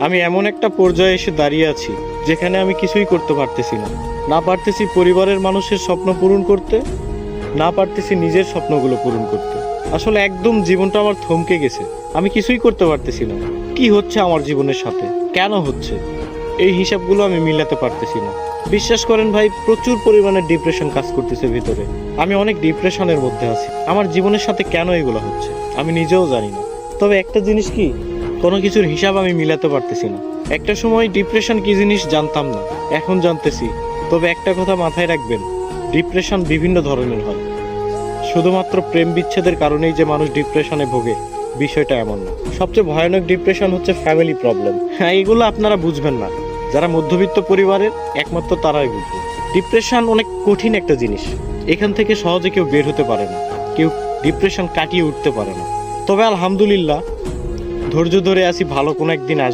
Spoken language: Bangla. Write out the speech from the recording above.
আমি এমন একটা পর্যায়ে এসে দাঁড়িয়ে আছি যেখানে আমি কিছুই করতে পারতেছি না। না পারতেছি পরিবারের মানুষের স্বপ্ন পূরণ করতে, না পারতেছি নিজের স্বপ্নগুলো পূরণ করতে। আসলে একদম জীবনটা আমার থমকে গেছে। আমি কিছুই করতে পারতেছি না। কি হচ্ছে আমার জীবনের সাথে, কেন হচ্ছে, এই হিসাবগুলো আমি মিলাতে পারতেছি না। বিশ্বাস করেন ভাই, প্রচুর পরিমাণে ডিপ্রেশন কাজ করতেছে ভিতরে। আমি অনেক ডিপ্রেশনের মধ্যে আছি। আমার জীবনের সাথে কেন এগুলো হচ্ছে আমি নিজেও জানি না। তবে একটা জিনিস কি, কোনো কিছুর হিসাব আমি মিলাতে পারতেছি না। একটা সময় ডিপ্রেশন কি জিনিস জানতাম না, এখন জানতেছি। তবে একটা কথা মাথায় রাখবেন, ডিপ্রেশন বিভিন্ন ধরনের হয়। শুধুমাত্র প্রেম বিচ্ছেদের কারণেই যে মানুষ ডিপ্রেশনে ভোগে, বিষয়টা এমন না। সবচেয়ে ভয়ানক ডিপ্রেশন হচ্ছে ফ্যামিলি প্রবলেম। হ্যাঁ, এগুলো আপনারা বুঝবেন না। যারা মধ্যবিত্ত পরিবারের, একমাত্র তারাই বুঝবে। ডিপ্রেশন অনেক কঠিন একটা জিনিস। এখান থেকে সহজে কেউ বের হতে পারে না, কেউ ডিপ্রেশন কাটিয়ে উঠতে পারে না। তবে আলহামদুলিল্লাহ, ধৈর্য ধরে আছি, ভালো কোনো একদিন আসবে।